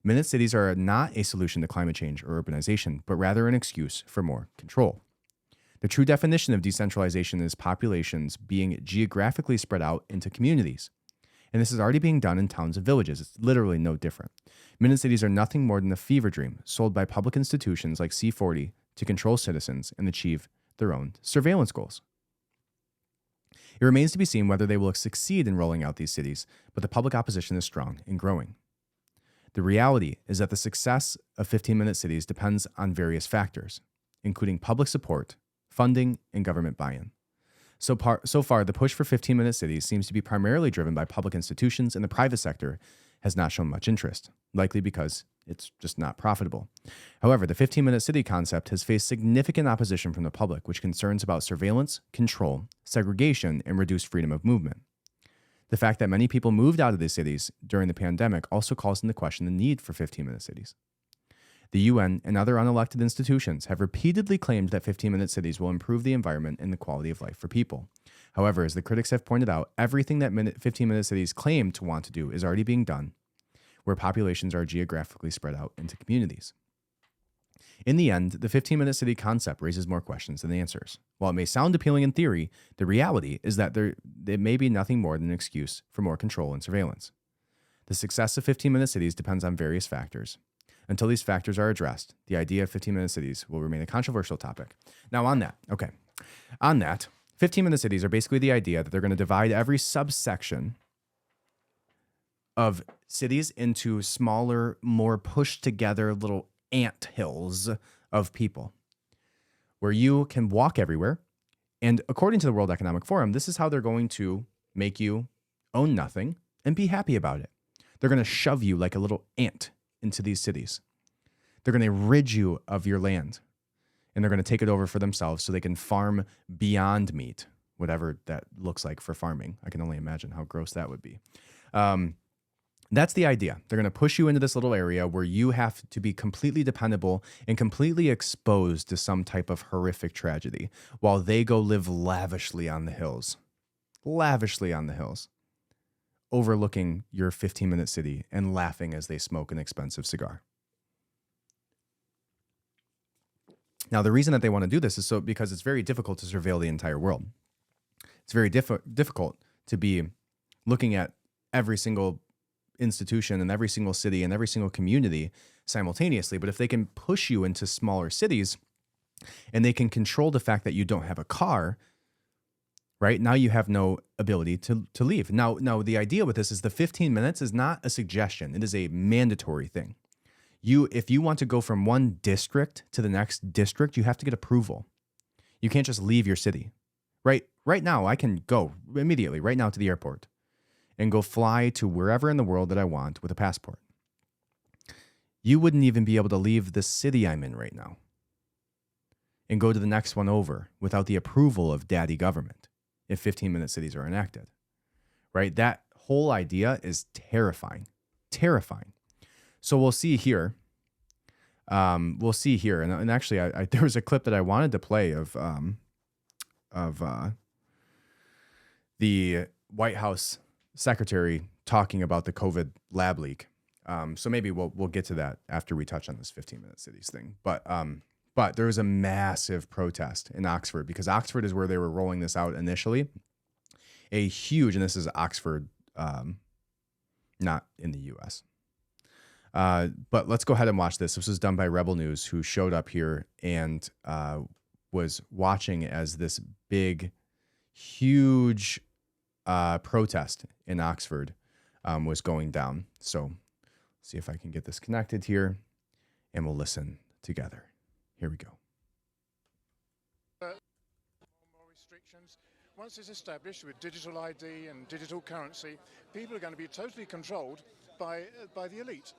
Minute cities are not a solution to climate change or urbanization, but rather an excuse for more control. The true definition of decentralization is populations being geographically spread out into communities. And this is already being done in towns and villages. It's literally no different. Minute cities are nothing more than a fever dream sold by public institutions like C40 to control citizens and achieve their own surveillance goals. It remains to be seen whether they will succeed in rolling out these cities, but the public opposition is strong and growing. The reality is that the success of 15-minute cities depends on various factors, including public support, funding, and government buy-in. So far, the push for 15-minute cities seems to be primarily driven by public institutions, and the private sector has not shown much interest, likely because it's just not profitable. However, the 15-minute city concept has faced significant opposition from the public, which concerns about surveillance, control, segregation, and reduced freedom of movement. The fact that many people moved out of these cities during the pandemic also calls into question the need for 15-minute cities. The UN and other unelected institutions have repeatedly claimed that 15-minute cities will improve the environment and the quality of life for people. However, as the critics have pointed out, everything that 15-minute cities claim to want to do is already being done, where populations are geographically spread out into communities. In the end, the 15-minute city concept raises more questions than answers. While it may sound appealing in theory, the reality is that it may be nothing more than an excuse for more control and surveillance. The success of 15-minute cities depends on various factors. Until these factors are addressed, the idea of 15-minute cities will remain a controversial topic. Now on that, 15-minute cities are basically the idea that they're going to divide every subsection of cities into smaller, more pushed together little ant hills of people where you can walk everywhere. And according to the World Economic Forum, this is how they're going to make you own nothing and be happy about it. They're going to shove you like a little ant into these cities. They're going to rid you of your land, and they're going to take it over for themselves so they can farm beyond meat, whatever that looks like for farming. I can only imagine how gross that would be. That's the idea. They're going to push you into this little area where you have to be completely dependable and completely exposed to some type of horrific tragedy while they go live lavishly on the hills, overlooking your 15-minute city and laughing as they smoke an expensive cigar. Now, the reason that they want to do this is because it's very difficult to surveil the entire world. It's very difficult to be looking at every single institution and every single city and every single community simultaneously. But if they can push you into smaller cities and they can control the fact that you don't have a car, right? Now you have no ability to leave. Now, the idea with this is the 15 minutes is not a suggestion. It is a mandatory thing. If you want to go from one district to the next district, you have to get approval. You can't just leave your city. Right now, I can go immediately right now to the airport and go fly to wherever in the world that I want with a passport. You wouldn't even be able to leave the city I'm in right now and go to the next one over without the approval of daddy government if 15-minute cities are enacted, right? That whole idea is terrifying. So we'll see here. And actually, there was a clip that I wanted to play of the White House secretary talking about the COVID lab leak. So maybe we'll get to that after we touch on this 15-minute cities thing. But there was a massive protest in Oxford because Oxford is where they were rolling this out initially. A huge, and this is Oxford, not in the U.S. But let's go ahead and watch this. This was done by Rebel News, who showed up here and was watching as this big, huge protest in Oxford was going down. So see if I can get this connected here, and we'll listen together. Here we go. More restrictions. Once it's established with digital ID and digital currency, people are going to be totally controlled by the elite.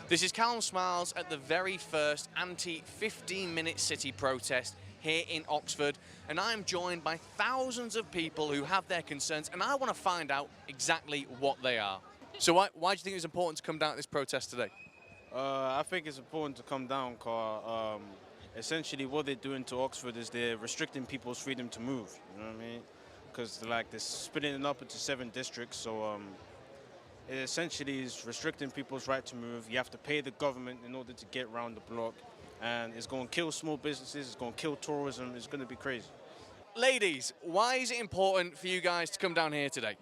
This is Callum Smiles at the very first anti-15-minute city protest here in Oxford, and I'm joined by thousands of people who have their concerns, and I want to find out exactly what they are. So why do you think it's important to come down to this protest today? I think it's important to come down because essentially what they're doing to Oxford is they're restricting people's freedom to move, you know what I mean? Because they're splitting it up into 7 districts, so it essentially is restricting people's right to move. You have to pay the government in order to get around the block, and it's going to kill small businesses, it's going to kill tourism, it's going to be crazy. Ladies, why is it important for you guys to come down here today?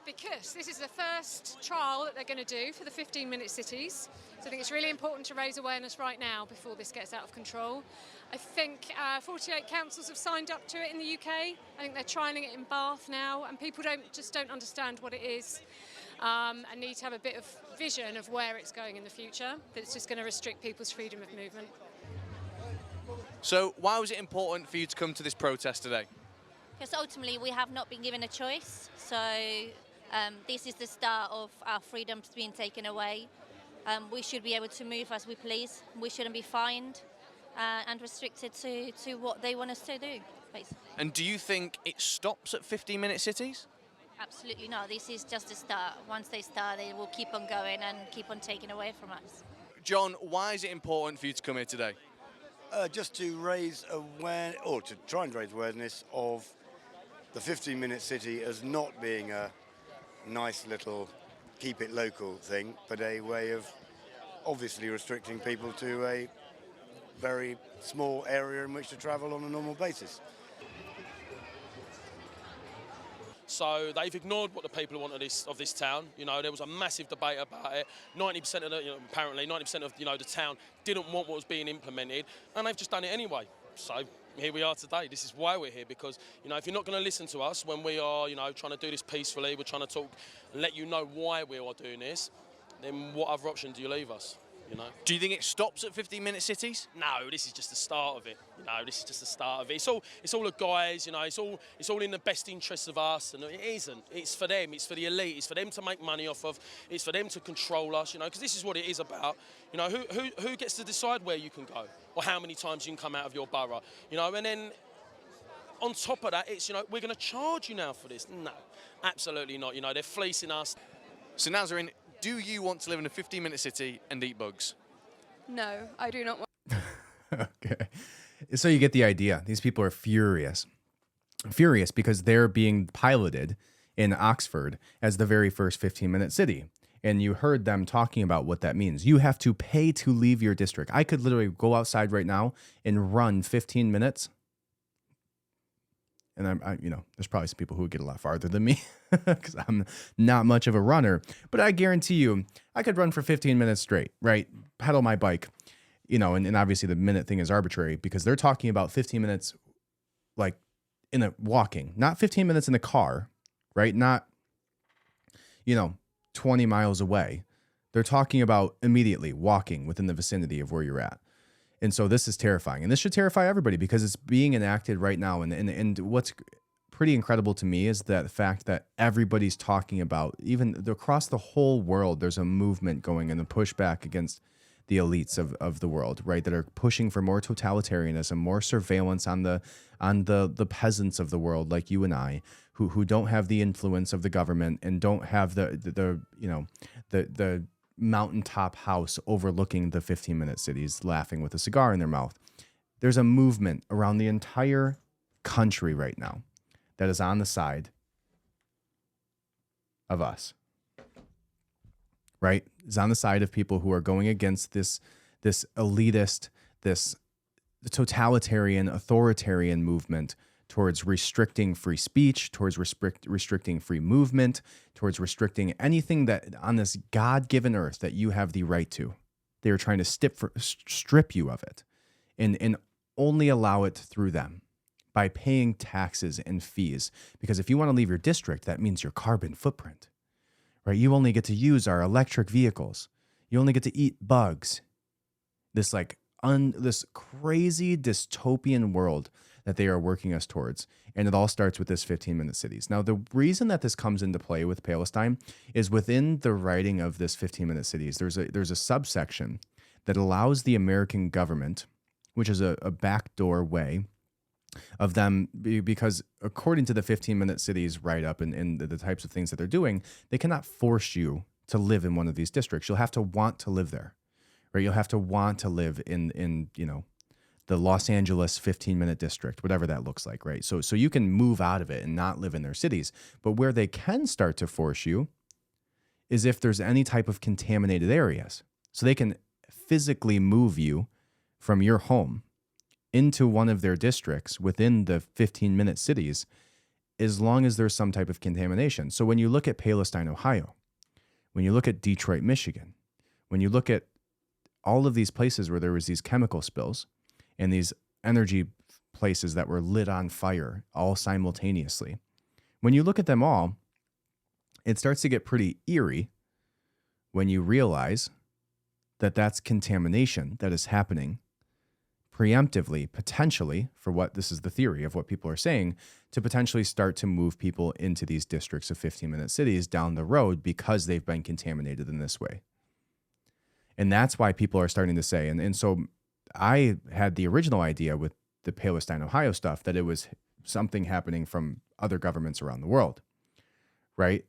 Because this is the first trial that they're going to do for the 15-minute cities. So I think it's really important to raise awareness right now before this gets out of control. I think 48 councils have signed up to it in the UK. I think they're trialling it in Bath now, and people just don't understand what it is and need to have a bit of vision of where it's going in the future, that it's just going to restrict people's freedom of movement. So why was it important for you to come to this protest today? Because ultimately we have not been given a choice, so this is the start of our freedoms being taken away. We should be able to move as we please. We shouldn't be fined and restricted to what they want us to do, basically. And do you think it stops at 15-minute cities? Absolutely not. This is just a start. Once they start, they will keep on going and keep on taking away from us. John, why is it important for you to come here today? Just to raise awareness, or to try and raise awareness of the 15-minute city as not being a nice little keep it local thing, but a way of obviously restricting people to a very small area in which to travel on a normal basis. So they've ignored what the people want of this town. You know, there was a massive debate about it. 90% of the, apparently 90% of the town didn't want what was being implemented, and they've just done it anyway. So here we are today. This is why we're here, because if you're not going to listen to us when we are trying to do this peacefully, we're trying to talk and let you know why we are doing this, then what other option do you leave us? Do you think it stops at 15-minute cities? No, this is just the start of it. This is just the start of it. It's all the guys. It's all in the best interests of us, and it isn't. It's for them. It's for the elite. It's for them to make money off of. It's for them to control us. Because this is what it is about. Who gets to decide where you can go or how many times you can come out of your borough? And then on top of that, it's we're going to charge you now for this. No, absolutely not. They're fleecing us. So Nazarene, do you want to live in a 15-minute city and eat bugs? No, I do not want. Okay. So you get the idea. These people are furious. Furious because they're being piloted in Oxford as the very first 15-minute city. And you heard them talking about what that means. You have to pay to leave your district. I could literally go outside right now and run 15 minutes. And there's probably some people who would get a lot farther than me because I'm not much of a runner. But I guarantee you, I could run for 15 minutes straight, right? Pedal my bike, and obviously the minute thing is arbitrary because they're talking about 15 minutes like in a walking, not 15 minutes in the car, right? Not, 20 miles away. They're talking about immediately walking within the vicinity of where you're at. And so this is terrifying. And this should terrify everybody because it's being enacted right now. And what's pretty incredible to me is that the fact that everybody's talking about, even across the whole world, there's a movement going in the pushback against the elites of the world, right? That are pushing for more totalitarianism, more surveillance on the peasants of the world like you and I, who don't have the influence of the government and don't have the mountaintop house overlooking the 15-minute cities laughing with a cigar in their mouth. There's a movement around the entire country right now that is on the side of us, right? It's on the side of people who are going against this elitist, this totalitarian, authoritarian movement towards restricting free speech, towards restricting free movement, towards restricting anything that on this God-given earth that you have the right to. They are trying to strip you of it and only allow it through them by paying taxes and fees. Because if you want to leave your district, that means your carbon footprint, right? You only get to use our electric vehicles. You only get to eat bugs. This this crazy dystopian world that they are working us towards. And it all starts with this 15-minute cities. Now, the reason that this comes into play with Palestine is within the writing of this 15-minute cities, there's a subsection that allows the American government, which is a backdoor way of them, because according to the 15-minute cities write-up and the types of things that they're doing, they cannot force you to live in one of these districts. You'll have to want to live there, right? You'll have to want to live in the Los Angeles 15-minute district, whatever that looks like, right? So you can move out of it and not live in their cities. But where they can start to force you is if there's any type of contaminated areas. So they can physically move you from your home into one of their districts within the 15-minute cities, as long as there's some type of contamination. So when you look at Palestine, Ohio, when you look at Detroit, Michigan, when you look at all of these places where there was these chemical spills and these energy places that were lit on fire all simultaneously, when you look at them all, it starts to get pretty eerie when you realize that that's contamination that is happening preemptively, potentially, for what this is the theory of what people are saying, to potentially start to move people into these districts of 15-minute cities down the road because they've been contaminated in this way. And that's why people are starting to say, and so I had the original idea with the Palestine, Ohio stuff, that it was something happening from other governments around the world, right?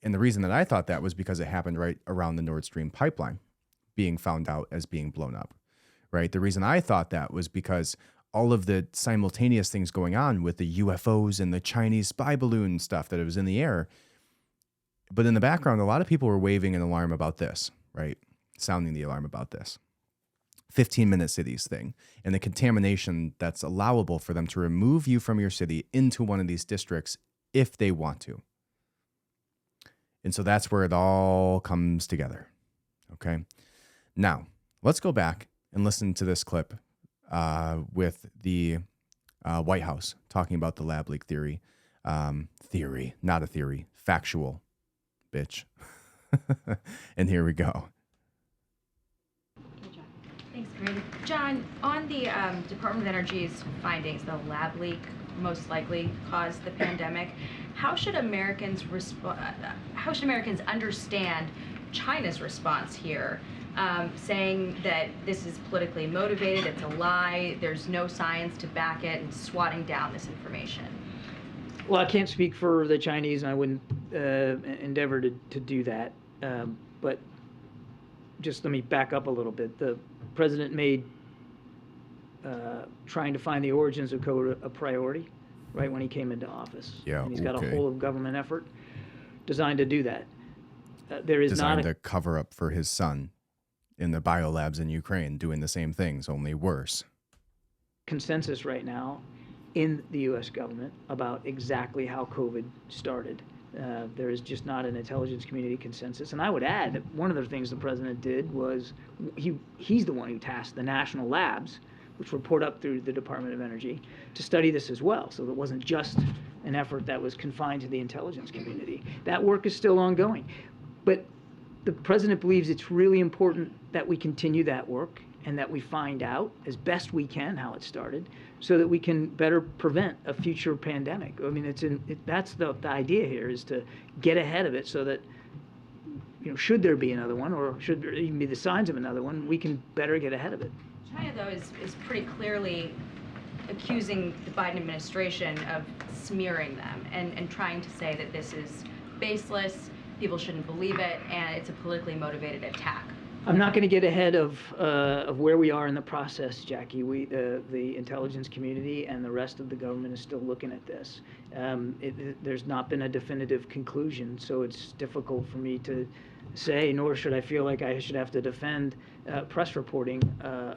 And the reason that I thought that was because it happened right around the Nord Stream pipeline being found out as being blown up, right? The reason I thought that was because all of the simultaneous things going on with the UFOs and the Chinese spy balloon stuff that it was in the air. But in the background, a lot of people were waving an alarm about this, right? Sounding the alarm about this 15-minute cities thing and the contamination that's allowable for them to remove you from your city into one of these districts if they want to. And so that's where it all comes together. Okay. Now, let's go back and listen to this clip with the White House talking about the lab leak theory. Theory, not a theory, factual, bitch. And here we go. Thanks, Corinne. John, on the Department of Energy's findings, the lab leak most likely caused the pandemic. How should Americans understand China's response here, saying that this is politically motivated, it's a lie, there's no science to back it, and swatting down this information? Well, I can't speak for the Chinese, and I wouldn't endeavor to do that. But just let me back up a little bit. The president made trying to find the origins of COVID a priority right when he came into office. Yeah, and he's got a whole of government effort designed to do that. There is designed not to cover up for his son in the biolabs in Ukraine doing the same things, only worse. Consensus right now in the U.S. government about exactly how COVID started. There is just not an intelligence community consensus. And I would add that one of the things the president did was he's the one who tasked the national labs, which report up through the Department of Energy, to study this as well. So it wasn't just an effort that was confined to the intelligence community. That work is still ongoing. But the president believes it's really important that we continue that work and that we find out as best we can how it started so that we can better prevent a future pandemic. I mean, that's the idea here, is to get ahead of it so that, should there be another one, or should there even be the signs of another one, we can better get ahead of it. China, though, is pretty clearly accusing the Biden administration of smearing them and trying to say that this is baseless, people shouldn't believe it, and it's a politically motivated attack. I'm not going to get ahead of where we are in the process, Jackie. The intelligence community and the rest of the government is still looking at this. There's not been a definitive conclusion, so it's difficult for me to say, nor should I feel like I should have to defend press reporting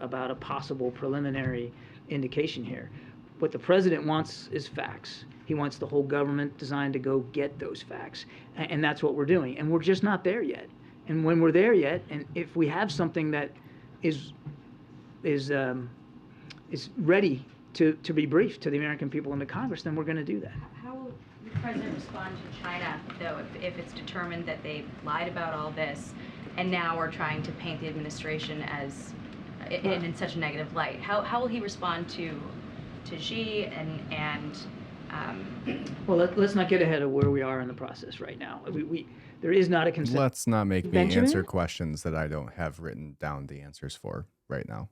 about a possible preliminary indication here. What the president wants is facts. He wants the whole government designed to go get those facts, and that's what we're doing. And we're just not there yet. And when we're there yet, and if we have something that is ready to be briefed to the American people and to Congress, then we're going to do that. How will the president respond to China, though, if it's determined that they lied about all this and now are trying to paint the administration as in such a negative light? How will he respond to Xi and well, let's not get ahead of where we are in the process right now. There is not a consensus. Let's not make me answer questions that I don't have written down the answers for right now.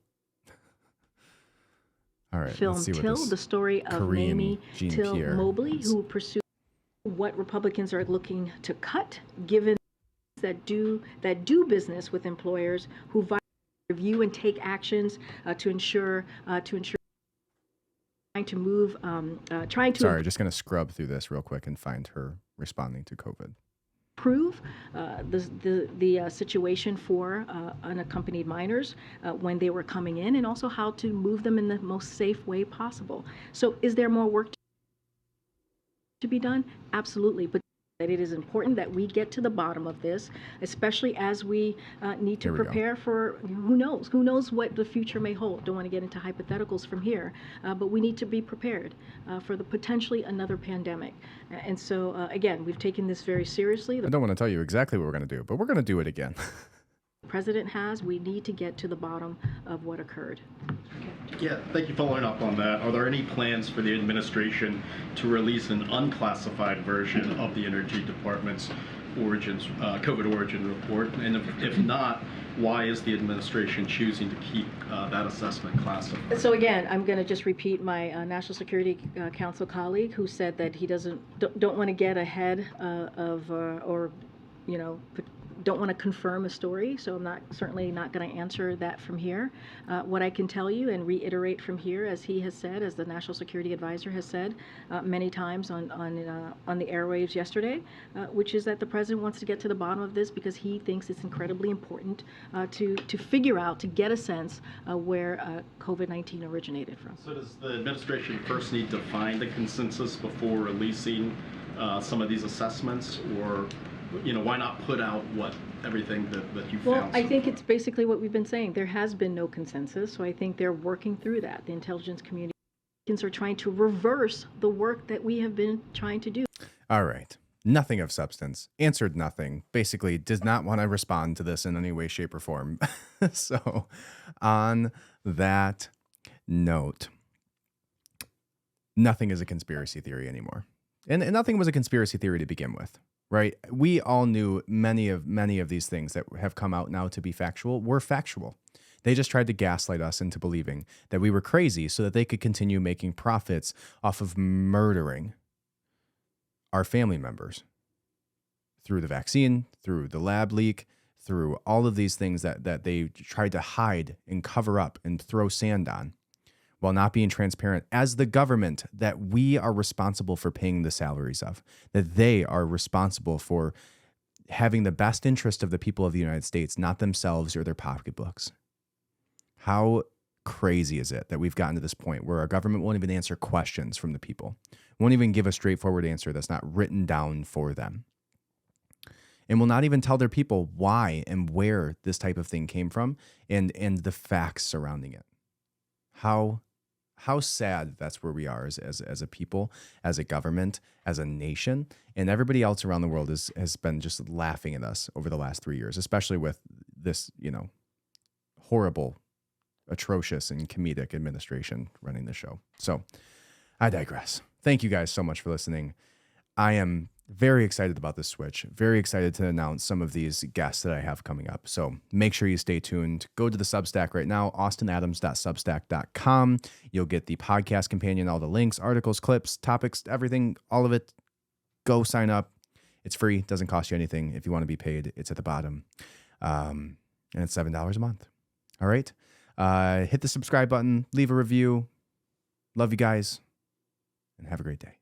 All right, film let's see Till, the story of Mamie Till Mobley, who pursued what Republicans are looking to cut, given that do business with employers who review and take actions to ensure. Sorry, just going to scrub through this real quick and find her responding to COVID. improve the situation for unaccompanied minors when they were coming in, and also how to move them in the most safe way possible. So is there more work to be done? Absolutely. But that it is important that we get to the bottom of this, especially as we need to prepare for who knows what the future may hold. Don't want to get into hypotheticals from here, but we need to be prepared for the potentially another pandemic. And so again, we've taken this very seriously. I don't want to tell you exactly what we're going to do, but we're going to do it again. The president has. We need to get to the bottom of what occurred. Yeah, thank you. Following up on that, are there any plans for the administration to release an unclassified version of the Energy Department's COVID origin report? And if not, why is the administration choosing to keep that assessment classified? So again, I'm going to just repeat my National Security Council colleague who said that he don't want to get ahead don't want to confirm a story, so I'm certainly not going to answer that from here. What I can tell you and reiterate from here, as he has said, as the National Security Advisor has said many times on the airwaves yesterday, which is that the president wants to get to the bottom of this because he thinks it's incredibly important to figure out, to get a sense where COVID-19 originated from. So does the administration first need to find a consensus before releasing some of these assessments, or why not put out everything that you found? Well, I think it's basically what we've been saying. There has been no consensus, so I think they're working through that. The intelligence community are trying to reverse the work that we have been trying to do. All right. Nothing of substance. Answered nothing. Basically does not want to respond to this in any way, shape, or form. So on that note, nothing is a conspiracy theory anymore. And nothing was a conspiracy theory to begin with. Right? We all knew many of these things that have come out now to be factual were factual. They just tried to gaslight us into believing that we were crazy so that they could continue making profits off of murdering our family members through the vaccine, through the lab leak, through all of these things that they tried to hide and cover up and throw sand on, while not being transparent as the government that we are responsible for paying the salaries of, that they are responsible for having the best interest of the people of the United States, not themselves or their pocketbooks. How crazy is it that we've gotten to this point where our government won't even answer questions from the people, won't even give a straightforward answer that's not written down for them, and will not even tell their people why and where this type of thing came from and the facts surrounding it. How sad that's where we are as a people, as a government, as a nation, and everybody else around the world has been just laughing at us over the last 3 years, especially with this, horrible, atrocious, and comedic administration running the show. So I digress. Thank you guys so much for listening. I am very excited about this switch. Very excited to announce some of these guests that I have coming up. So make sure you stay tuned. Go to the Substack right now, austinadams.substack.com. You'll get the podcast companion, all the links, articles, clips, topics, everything, all of it. Go sign up. It's free. Doesn't cost you anything. If you want to be paid, it's at the bottom. And it's $7 a month. All right. Hit the subscribe button. Leave a review. Love you guys. And have a great day.